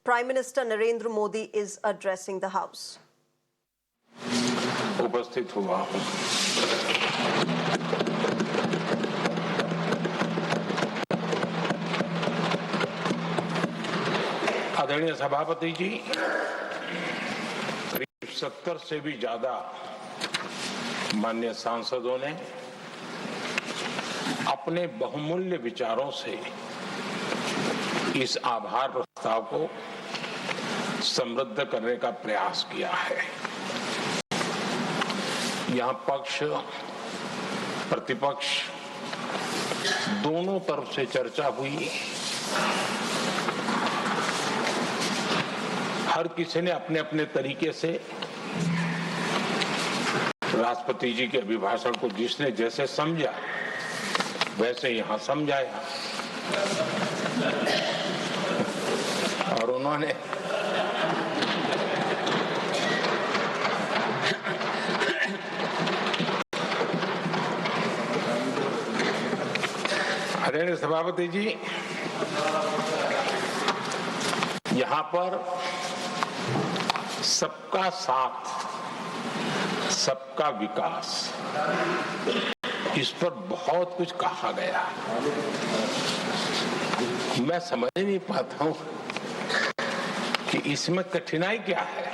Prime Minister Narendra Modi is addressing the House. उपस्थित हुआ हूं। आदरणीय सभापति जी, करीब 70 से भी ज्यादा माननीय सांसदों ने अपने बहुमूल्य विचारों से इस आभार प्रस्ताव को समृद्ध करने का प्रयास किया है। यहाँ पक्ष प्रतिपक्ष दोनों तरफ से चर्चा हुई। हर किसी ने अपने अपने तरीके से राष्ट्रपति जी के अभिभाषण को जिसने जैसे समझा वैसे यहाँ समझाया और उन्होंने आदरणीय सभापति जी, यहाँ पर सबका साथ सबका विकास इस पर बहुत कुछ कहा गया। मैं समझ नहीं पाता हूं कि इसमें कठिनाई क्या है।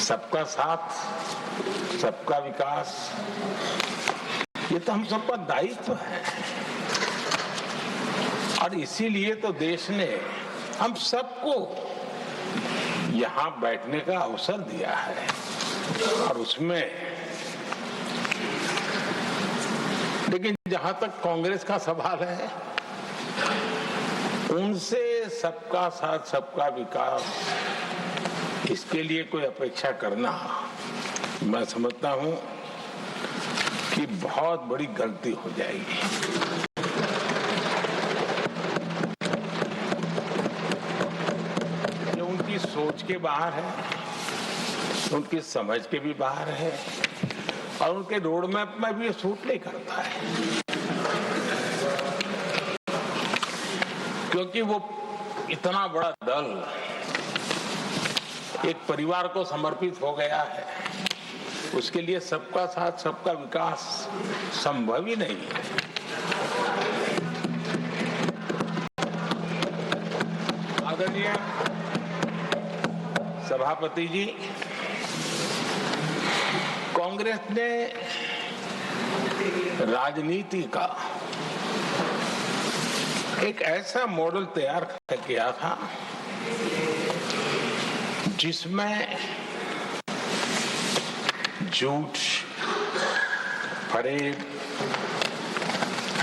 सबका साथ सबका विकास ये तो हम सबका दायित्व है और इसीलिए तो देश ने हम सबको यहाँ बैठने का अवसर दिया है और उसमें लेकिन जहां तक कांग्रेस का सवाल है, उनसे सबका साथ सबका विकास इसके लिए कोई अपेक्षा करना मैं समझता हूं कि बहुत बड़ी गलती हो जाएगी। ये उनकी सोच के बाहर है, उनकी समझ के भी बाहर है और उनके रोड मैप में भी ये सूट नहीं करता है, क्योंकि वो इतना बड़ा दल एक परिवार को समर्पित हो गया है। उसके लिए सबका साथ सबका विकास संभव ही नहीं है। आदरणीय सभापति जी, कांग्रेस ने राजनीति का एक ऐसा मॉडल तैयार किया था जिसमें झूठ, फरेब,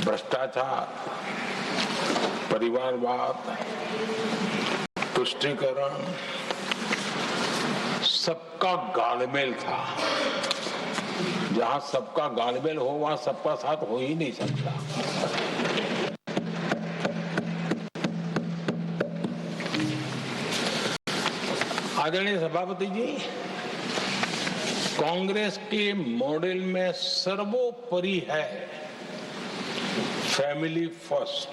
भ्रष्टाचार, परिवारवाद, तुष्टीकरण सबका गालमेल था। जहां सबका गालमेल हो वहां सबका साथ हो ही नहीं सकता। आदरणीय सभापति जी, कांग्रेस के मॉडल में सर्वोपरि है फैमिली फर्स्ट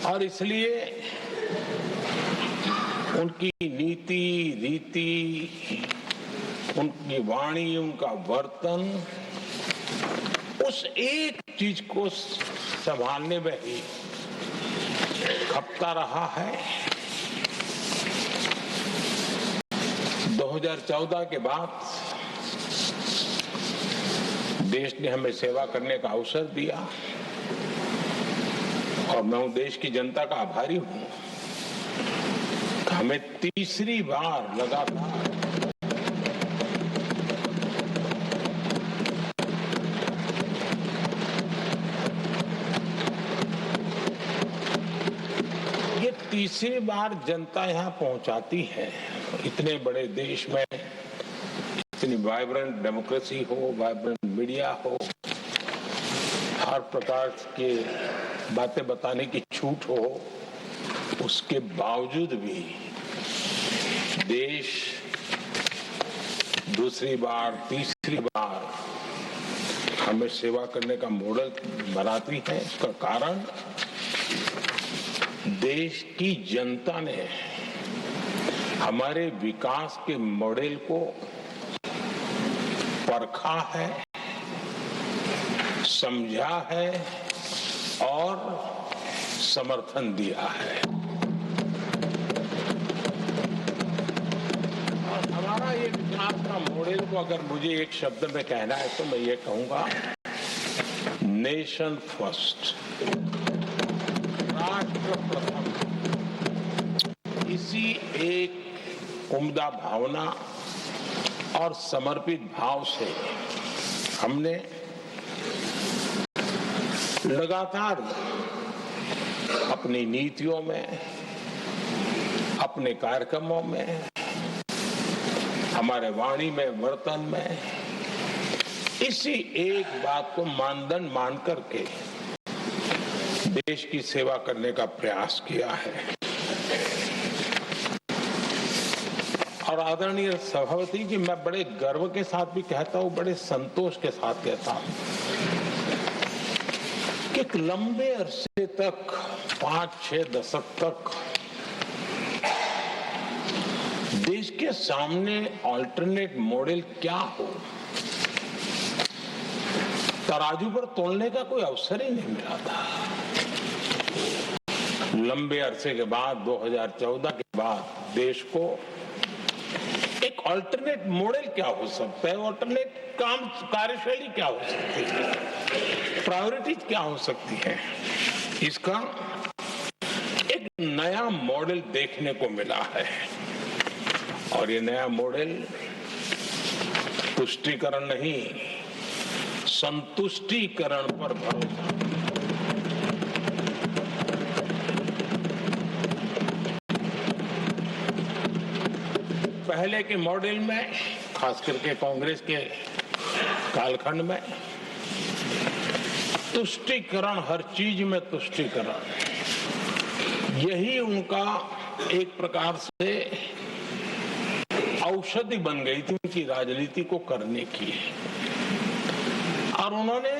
और इसलिए उनकी नीति रीति, उनकी वाणी, उनका वर्तन उस एक चीज को संभालने में ही खपता रहा है। 2014 के बाद देश ने हमें सेवा करने का अवसर दिया और मैं उन देश की जनता का आभारी हूं। हमें तीसरी बार लगातार ये तीसरी बार जनता यहां पहुंचाती है। इतने बड़े देश में इतनी वाइब्रेंट डेमोक्रेसी हो, वाइब्रेंट मीडिया हो, हर प्रकार के बातें बताने की छूट हो, उसके बावजूद भी देश दूसरी बार तीसरी बार हमें सेवा करने का मॉडल बनाती है। इसका कारण देश की जनता ने हमारे विकास के मॉडल को परखा है, समझा है और समर्थन दिया है। और हमारा ये विकास का मॉडल को अगर मुझे एक शब्द में कहना है तो मैं ये कहूंगा, नेशन फर्स्ट, राष्ट्र प्रथम। इसी एक उम्दा भावना और समर्पित भाव से हमने लगातार अपनी नीतियों में, अपने कार्यक्रमों में, हमारे वाणी में, वर्तन में इसी एक बात को मानदंड मान करके देश की सेवा करने का प्रयास किया है। और आदरणीय सभापति जी, मैं बड़े गर्व के साथ भी कहता हूं, बड़े संतोष के साथ कहता हूं कि एक लंबे अरसे तक, 5-6 दशक तक देश के सामने अल्टरनेट मॉडल क्या हो, तराजू पर तोलने का कोई अवसर ही नहीं मिला था। लंबे अरसे के बाद 2014 के बाद देश को एक अल्टरनेट मॉडल क्या हो सकता है, अल्टरनेट कार्यशैली क्या हो सकती है, प्रायोरिटीज क्या हो सकती है, इसका एक नया मॉडल देखने को मिला है। और ये नया मॉडल तुष्टीकरण नहीं, संतुष्टीकरण पर भरोसा। पहले के मॉडल में, खास करके कांग्रेस के कालखंड में, तुष्टीकरण, हर चीज में तुष्टीकरण, यही उनका एक प्रकार से औषधि बन गई थी उनकी राजनीति को करने की। और उन्होंने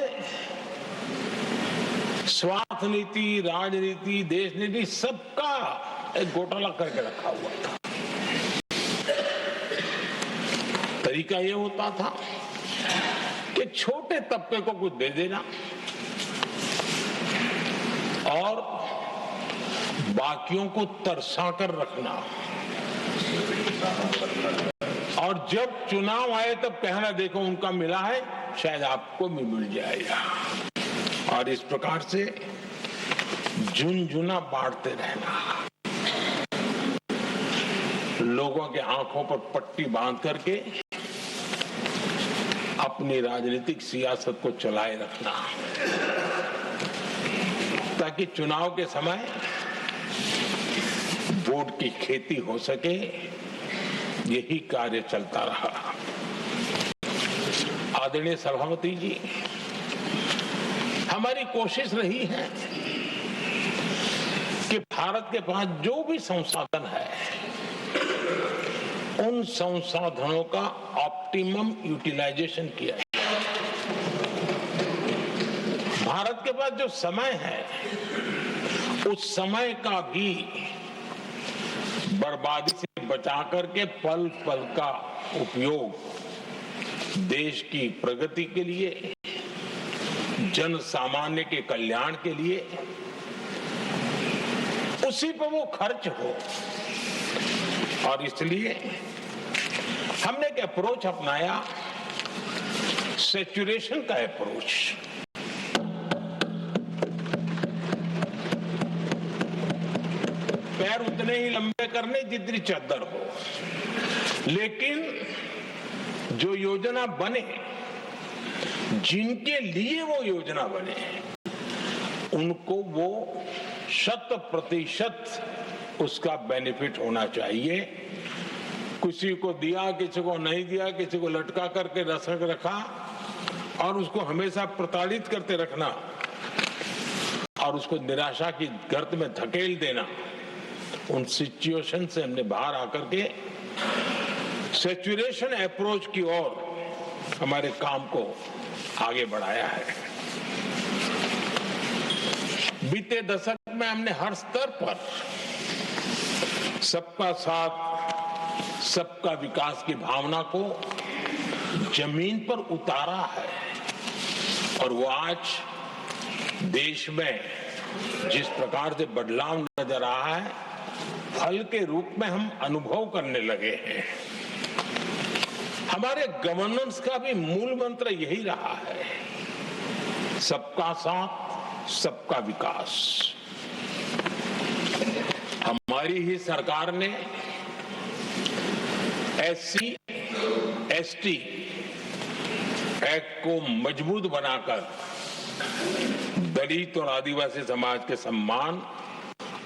स्वार्थ नीति, राजनीति, देश नीति सबका एक घोटाला करके रखा हुआ था। तरीका ये होता था कि छोटे तबके को कुछ दे देना और बाकियों को तरसा कर रखना, और जब चुनाव आए तब कहना, देखो उनका मिला है, शायद आपको भी मिल जाएगा। और इस प्रकार से झुनझुना बांटते रहना, लोगों के आंखों पर पट्टी बांध करके अपनी राजनीतिक सियासत को चलाए रखना, ताकि चुनाव के समय वोट की खेती हो सके। यही कार्य चलता रहा। आदरणीय सभापति जी, हमारी कोशिश रही है कि भारत के पास जो भी संसाधन है, उन संसाधनों का ऑप्टिमम यूटिलाइजेशन किया है। भारत के पास जो समय है, उस समय का भी बर्बादी से बचा करके पल पल का उपयोग देश की प्रगति के लिए, जन सामान्य के कल्याण के लिए, उसी पर वो खर्च हो। और इसलिए हमने एक अप्रोच अपनाया, सैचुरेशन का अप्रोच। पैर उतने ही लंबे करने जितनी चद्दर हो, लेकिन जो योजना बने, जिनके लिए वो योजना बने, उनको वो 100% उसका बेनिफिट होना चाहिए। किसी को दिया, किसी को नहीं दिया, किसी को लटका करके रसक रखा और उसको हमेशा प्रताड़ित करते रखना और उसको निराशा की गर्त में धकेल देना, उन सिचुएशन से हमने बाहर आकर के सैचुरेशन अप्रोच की ओर हमारे काम को आगे बढ़ाया है। बीते दशक में हमने हर स्तर पर सबका साथ सबका विकास की भावना को जमीन पर उतारा है और वो आज देश में जिस प्रकार से बदलाव नजर आ रहा है, फल के रूप में हम अनुभव करने लगे हैं। हमारे गवर्नेंस का भी मूल मंत्र यही रहा है, सबका साथ सबका विकास। हमारी ही सरकार ने SC ST एक्ट को मजबूत बनाकर दलित और आदिवासी समाज के सम्मान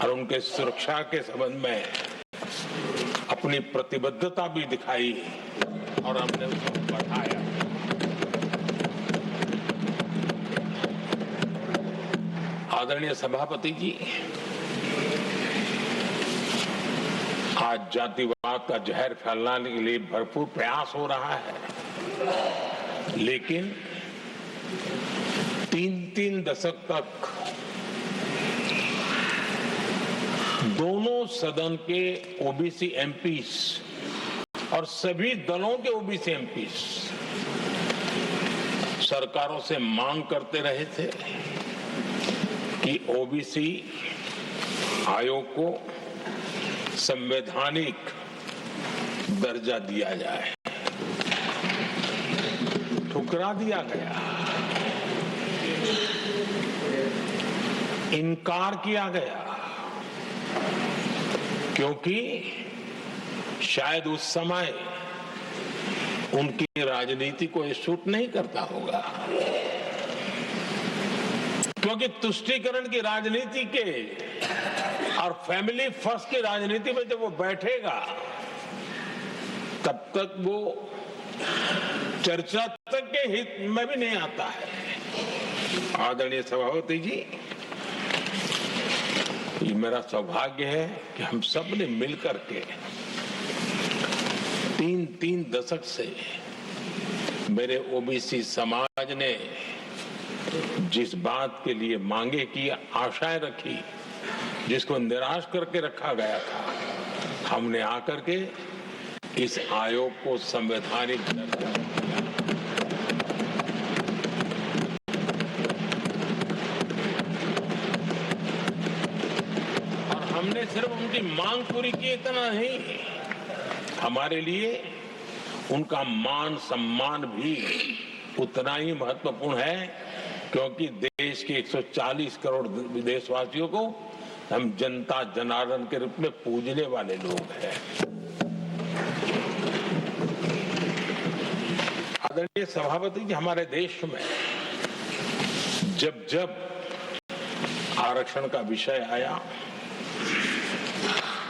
और उनके सुरक्षा के संबंध में अपनी प्रतिबद्धता भी दिखाई और हमने उसको बढ़ाया। आदरणीय सभापति जी, आज जातिवाद का जहर फैलाने के लिए भरपूर प्रयास हो रहा है, लेकिन 3 दशक तक दोनों सदन के OBC MPs और सभी दलों के OBC MPs सरकारों से मांग करते रहे थे कि OBC आयोग को संवैधानिक दर्जा दिया जाए। ठुकरा दिया गया, इनकार किया गया, क्योंकि शायद उस समय उनकी राजनीति को ये सूट नहीं करता होगा, क्योंकि तुष्टीकरण की राजनीति के और फैमिली फर्स्ट की राजनीति में जब वो बैठेगा तब तक वो चर्चा तक के हित में भी नहीं आता है। आदरणीय सभापति जी, ये मेरा सौभाग्य है कि हम सब ने मिलकर के 3 दशक से मेरे OBC समाज ने जिस बात के लिए मांगे की, आशाएं रखी, जिसको निराश करके रखा गया था, हमने आकर के इस आयोग को संवैधानिक दर्जा दिया। और हमने सिर्फ उनकी मांग पूरी की इतना नहीं, हमारे लिए उनका मान सम्मान भी उतना ही महत्वपूर्ण है, क्योंकि देश के 140 करोड़ देशवासियों को हम जनता जनार्दन के रूप में पूजने वाले लोग हैं। आदरणीय सभापति जी, हमारे देश में जब जब आरक्षण का विषय आया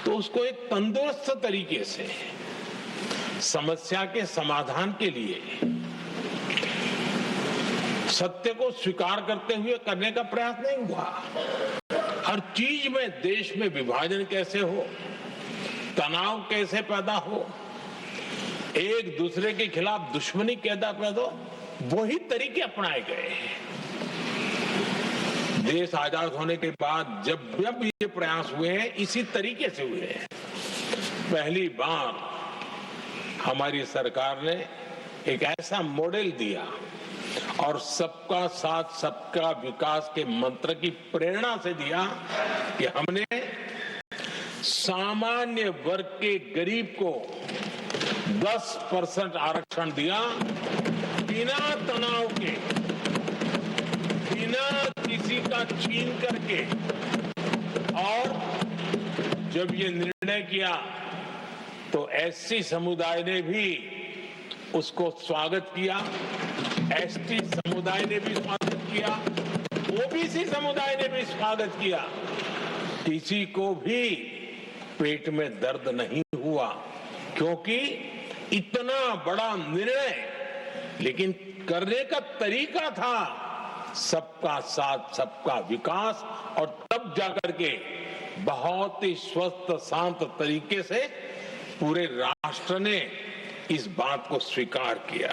तो उसको एक तंदुरुस्त तरीके से समस्या के समाधान के लिए सत्य को स्वीकार करते हुए करने का प्रयास नहीं हुआ। हर चीज में देश में विभाजन कैसे हो, तनाव कैसे पैदा हो, एक दूसरे के खिलाफ दुश्मनी कैसे पैदा हो, वही तरीके अपनाए गए। देश आजाद होने के बाद जब जब ये प्रयास हुए हैं, इसी तरीके से हुए हैं। पहली बार हमारी सरकार ने एक ऐसा मॉडल दिया और सबका साथ सबका विकास के मंत्र की प्रेरणा से दिया कि हमने सामान्य वर्ग के गरीब को 10% आरक्षण दिया, बिना तनाव के, बिना किसी का छीन करके। और जब ये निर्णय किया तो SC समुदाय ने भी उसको स्वागत किया, ST समुदाय ने भी स्वागत किया, OBC समुदाय ने भी स्वागत किया। किसी को भी पेट में दर्द नहीं हुआ, क्योंकि इतना बड़ा निर्णय, लेकिन करने का तरीका था सबका साथ सबका विकास, और तब जाकर के बहुत ही स्वस्थ शांत तरीके से पूरे राष्ट्र ने इस बात को स्वीकार किया।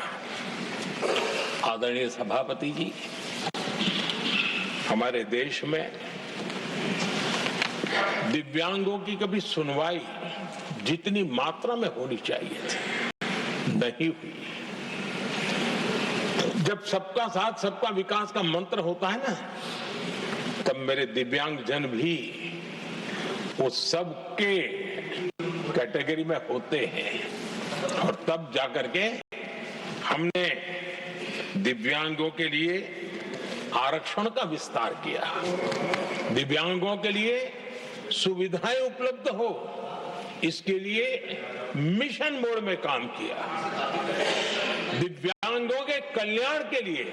आदरणीय सभापति जी, हमारे देश में दिव्यांगों की कभी सुनवाई जितनी मात्रा में होनी चाहिए थी नहीं हुई। जब सबका साथ सबका विकास का मंत्र होता है ना, तब मेरे दिव्यांग जन भी वो सबके कैटेगरी में होते हैं और तब जाकर के हमने दिव्यांगों के लिए आरक्षण का विस्तार किया, दिव्यांगों के लिए सुविधाएं उपलब्ध हो इसके लिए मिशन मोड में काम किया, दिव्यांगों के कल्याण के लिए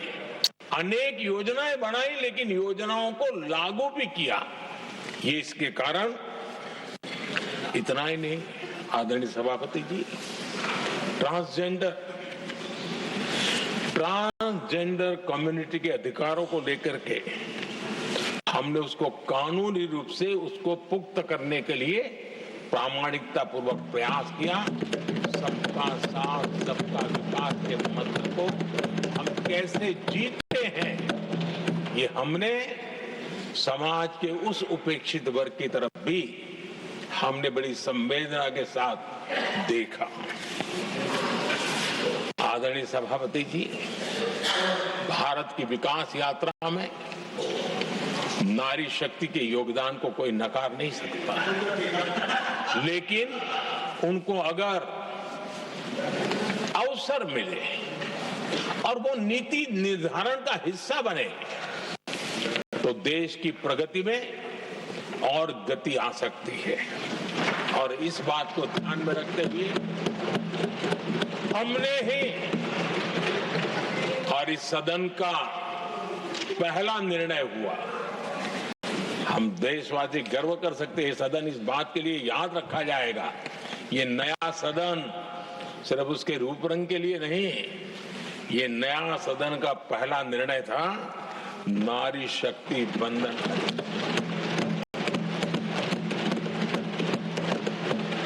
अनेक योजनाएं बनाई, लेकिन योजनाओं को लागू भी किया। ये इसके कारण इतना ही नहीं, आदरणीय सभापति जी, ट्रांसजेंडर कम्युनिटी के अधिकारों को लेकर के हमने उसको कानूनी रूप से उसको पुख्त करने के लिए प्रामाणिकता पूर्वक प्रयास किया। सबका साथ सबका विकास के मंत्र को हम कैसे जीतते हैं, ये हमने समाज के उस उपेक्षित वर्ग की तरफ भी हमने बड़ी संवेदना के साथ देखा। आदरणीय सभापति जी, भारत की विकास यात्रा में नारी शक्ति के योगदान को कोई नकार नहीं सकता, लेकिन उनको अगर अवसर मिले और वो नीति निर्धारण का हिस्सा बने तो देश की प्रगति में और गति आ सकती है। और इस बात को ध्यान में रखते हुए हमने ही और इस सदन का पहला निर्णय हुआ, हम देशवासी गर्व कर सकते हैं, सदन इस बात के लिए याद रखा जाएगा, ये नया सदन सिर्फ उसके रूप रंग के लिए नहीं, ये नया सदन का पहला निर्णय था नारी शक्ति बंधन।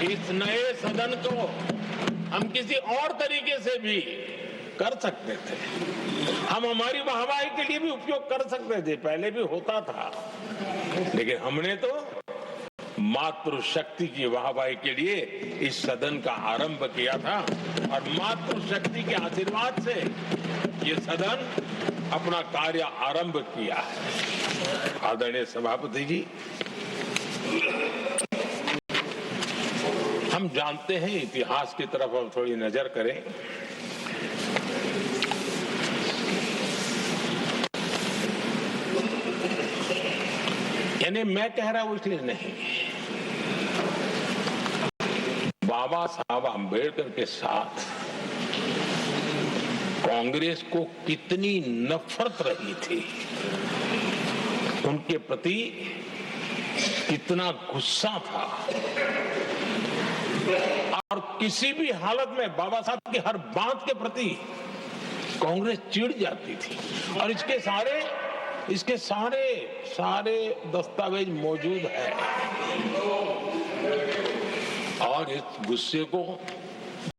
इस नए सदन को हम किसी और तरीके से भी कर सकते थे, हम हमारी वाहवाही के लिए भी उपयोग कर सकते थे, पहले भी होता था, लेकिन हमने तो मातृशक्ति की वाहवाही के लिए इस सदन का आरंभ किया था और मातृशक्ति के आशीर्वाद से ये सदन अपना कार्य आरंभ किया है। आदरणीय सभापति जी, हम जानते हैं, इतिहास की तरफ अब थोड़ी नजर करें, यानी मैं कह रहा हूं इसलिए नहीं, बाबा साहब आंबेडकर के साथ कांग्रेस को कितनी नफरत रही थी, उनके प्रति कितना गुस्सा था और किसी भी हालत में बाबा साहब की हर बात के प्रति कांग्रेस चिढ़ जाती थी और इसके सारे दस्तावेज मौजूद है। और इस गुस्से को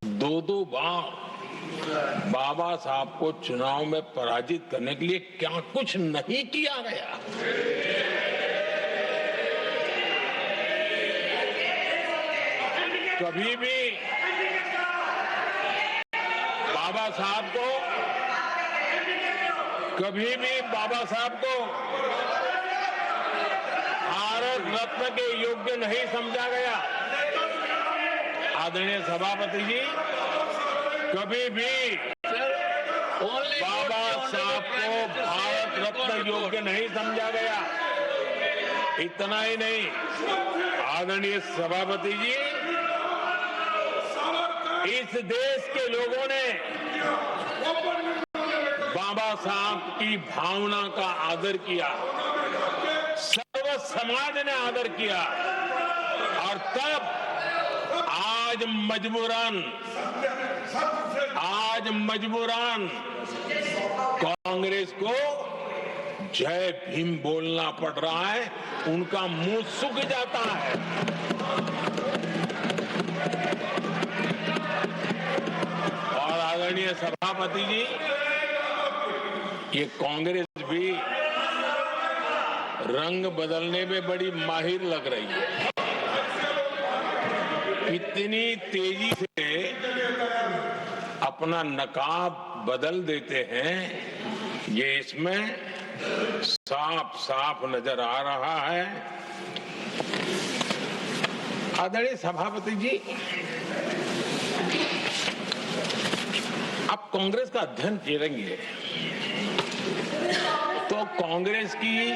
दो बार बाबा साहब को चुनाव में पराजित करने के लिए क्या कुछ नहीं किया गया। कभी भी बाबा साहब को भारत रत्न के योग्य नहीं समझा गया। आदरणीय सभापति जी, कभी भी बाबा साहब को भारत रत्न योग्य नहीं समझा गया। इतना ही नहीं, आदरणीय सभापति जी, इस देश के लोगों ने बाबा साहब की भावना का आदर किया, सर्व समाज ने आदर किया और तब आज मजबूरन कांग्रेस को जय भीम बोलना पड़ रहा है, उनका मुंह सूख जाता है। और आदरणीय सभापति जी, ये कांग्रेस भी रंग बदलने में बड़ी माहिर लग रही है। इतनी तेजी से अपना नकाब बदल देते हैं, ये इसमें साफ साफ नजर आ रहा है। आदरणीय सभापति जी, आप कांग्रेस का अध्ययन करेंगे तो कांग्रेस की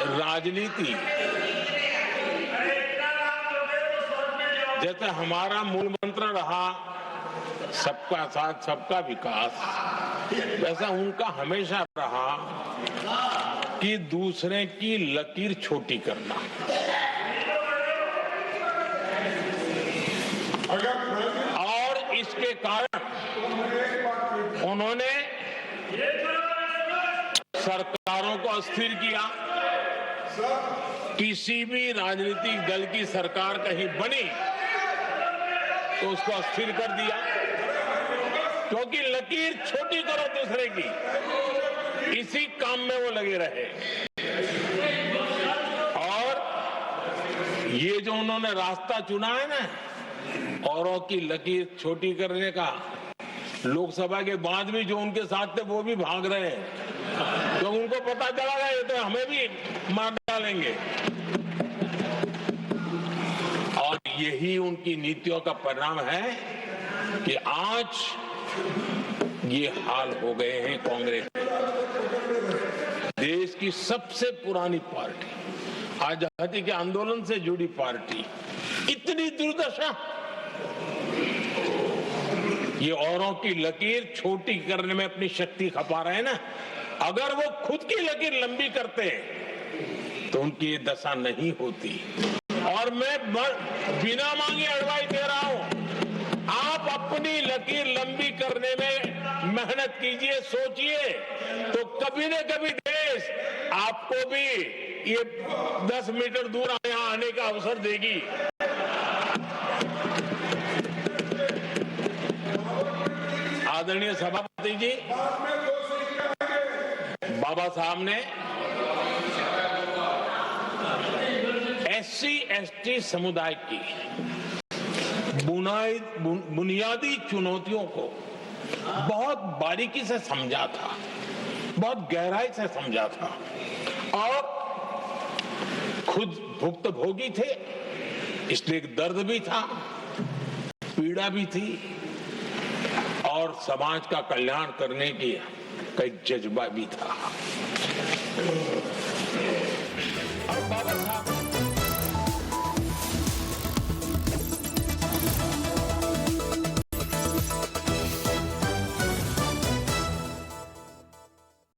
राजनीति, जैसे हमारा मूल मंत्र रहा सबका साथ सबका विकास, वैसा उनका हमेशा रहा कि दूसरे की लकीर छोटी करना। और इसके कारण उन्होंने सरकारों को अस्थिर किया। किसी भी राजनीतिक दल की सरकार कहीं बनी तो उसको अस्थिर कर दिया, क्योंकि लकीर छोटी करो दूसरे की, इसी काम में वो लगे रहे। और ये जो उन्होंने रास्ता चुना है ना, औरों की लकीर छोटी करने का, लोकसभा के बाद भी जो उनके साथ थे वो भी भाग रहे हैं, तो उनको पता चला गया ये तो हमें भी मार डालेंगे। और यही उनकी नीतियों का परिणाम है कि आज ये हाल हो गए हैं। कांग्रेस देश की सबसे पुरानी पार्टी, आजादी के आंदोलन से जुड़ी पार्टी, इतनी दुर्दशा। ये औरों की लकीर छोटी करने में अपनी शक्ति खपा रहे हैं ना। अगर वो खुद की लकीर लंबी करते तो उनकी ये दशा नहीं होती। और मैं बिना मांगे एडवाइस दे रहा हूं, आप अपनी लकीर लंबी करने में मेहनत कीजिए, सोचिए, तो कभी न कभी देश आपको भी ये 10 मीटर दूर यहाँ आने का अवसर देगी। आदरणीय सभापति जी, बाबा साहब ने SC/ST समुदाय की बुनियादी चुनौतियों को बहुत बारीकी से समझा था, बहुत गहराई से समझा था, और खुद भुक्तभोगी थे, इसलिए दर्द भी था, पीड़ा भी थी, और समाज का कल्याण करने की का एक जज्बा भी था।